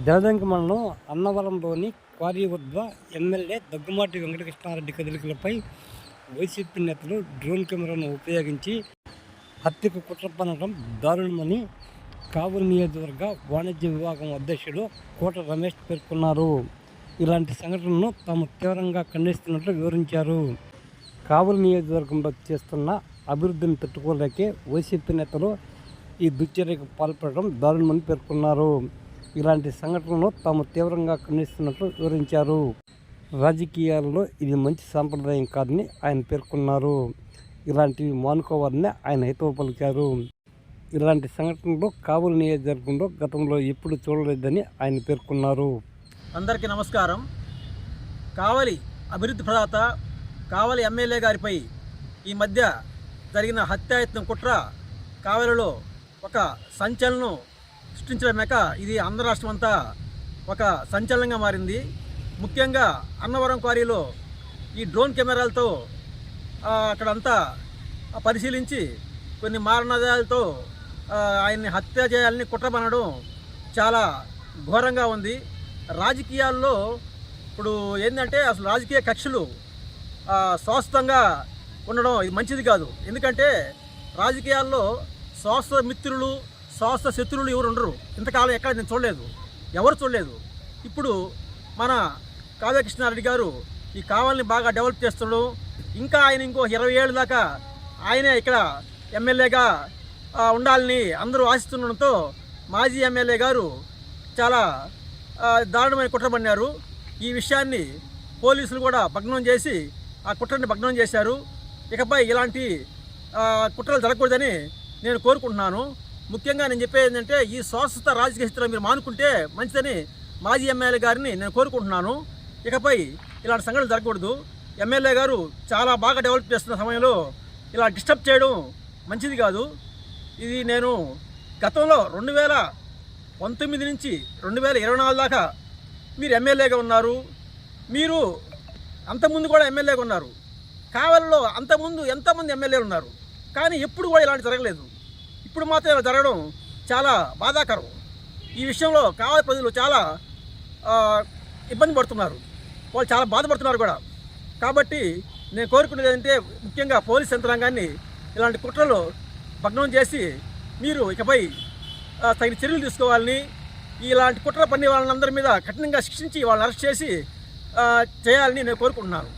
జలదంకి మండలం అన్నవరంలోని క్వారీ వద్ద MLA Daggumati Venkatakrishna Reddy కదలికలపై YCP నేతలు డ్రోన్ కెమెరాను ఉపయోగించి హత్యకు కుట్ర పన్నడం దారుణమని కావలి నియోజకవర్గ వాణిజ్య విభాగం అధ్యక్షుడు కోట రమేష్ పేర్కొన్నారు. ఇలాంటి సంఘటనలను తాము తీవ్రంగా ఖండిస్తున్నట్లు వివరించారు. కావలి నియోజకవర్గంలో చేస్తున్న అభివృద్ధిని తట్టుకోలేకే వైసీపీ నేతలు ఈ దుశ్చర్యకు పాల్పడడం దారుణమని పేర్కొన్నారు. ఇలాంటి సంఘటనలను తాము తీవ్రంగా ఖండిస్తున్నట్లు వివరించారు. రాజకీయాల్లో ఇది మంచి సాంప్రదాయం కాదని ఆయన పేర్కొన్నారు. ఇలాంటివి మానుకోవాలని ఆయన హితవు పలికారు. ఇలాంటి సంఘటనలు కావలి నియోజకవర్గంలో గతంలో ఎప్పుడు చూడలేదని ఆయన పేర్కొన్నారు. అందరికీ నమస్కారం. కావలి అభివృద్ధి ప్రదాత కావలి ఎమ్మెల్యే గారిపై ఈ మధ్య జరిగిన హత్యాయత్నం కుట్ర కావలిలో ఒక సంచలనం సృష్టించడమేక ఇది ఆంధ్ర రాష్ట్రం అంతా ఒక సంచలనంగా మారింది. ముఖ్యంగా అన్నవరం క్వారీలో ఈ డ్రోన్ కెమెరాలతో అక్కడంతా పరిశీలించి కొన్ని మారణాదాలతో ఆయన్ని హత్య చేయాలని కుట్ర పనడం చాలా ఘోరంగా ఉంది. రాజకీయాల్లో ఇప్పుడు ఏంటంటే అసలు రాజకీయ కక్షలు శాశ్వతంగా ఉండడం ఇది మంచిది కాదు. ఎందుకంటే రాజకీయాల్లో శాశ్వత మిత్రులు శాశ్వత శత్రువులు ఎవరు ఉండరు. ఇంతకాలం ఎక్కడ నేను చూడలేదు, ఎవరు చూడలేదు. ఇప్పుడు మన కావ్య కృష్ణారెడ్డి గారు ఈ కావలిని బాగా డెవలప్ చేస్తుండడం, ఇంకా ఆయన ఇంకో 20 ఏళ్ళ దాకా ఆయనే ఇక్కడ ఎమ్మెల్యేగా ఉండాలని అందరూ ఆశిస్తుండడంతో మాజీ ఎమ్మెల్యే గారు చాలా దారుణమైన కుట్ర పన్నారు. ఈ విషయాన్ని పోలీసులు కూడా భగ్నం చేసి ఆ కుట్రని భగ్నం చేశారు. ఇకపై ఇలాంటి కుట్రలు జరగకూడదని నేను కోరుకుంటున్నాను. ముఖ్యంగా నేను చెప్పేది ఏంటంటే ఈ శాశ్వత రాజకీయ స్థితిలో మీరు మానుకుంటే మంచిదని మాజీ ఎమ్మెల్యే గారిని నేను కోరుకుంటున్నాను. ఇకపై ఇలాంటి సంఘటనలు జరగకూడదు. ఎమ్మెల్యే గారు చాలా బాగా డెవలప్ చేస్తున్న సమయంలో ఇలా డిస్టర్బ్ చేయడం మంచిది కాదు. ఇది నేను గతంలో 2019 నుంచి 2024 దాకా మీరు ఎమ్మెల్యేగా ఉన్నారు. మీరు అంతకుముందు కూడా ఎమ్మెల్యేగా ఉన్నారు. కావలిలో అంతకుముందు ఎంతమంది ఎమ్మెల్యేలు ఉన్నారు, కానీ ఎప్పుడు కూడా ఇలాంటి జరగలేదు. ఇప్పుడు మాత్రం ఇలా జరగడం చాలా బాధాకరం. ఈ విషయంలో కావలి ప్రజలు చాలా ఇబ్బంది పడుతున్నారు, వాళ్ళు చాలా బాధపడుతున్నారు కూడా. కాబట్టి నేను కోరుకునేది ఏంటంటే ముఖ్యంగా పోలీస్ యంత్రాంగాన్ని ఇలాంటి కుట్రలు భగ్నం చేసి మీరు ఇకపై తగిన చర్యలు తీసుకోవాలని, ఇలాంటి కుట్ర పన్ని వాళ్ళందరి మీద కఠినంగా శిక్షించి వాళ్ళని అరెస్ట్ చేసి చేయాలని నేను కోరుకుంటున్నాను.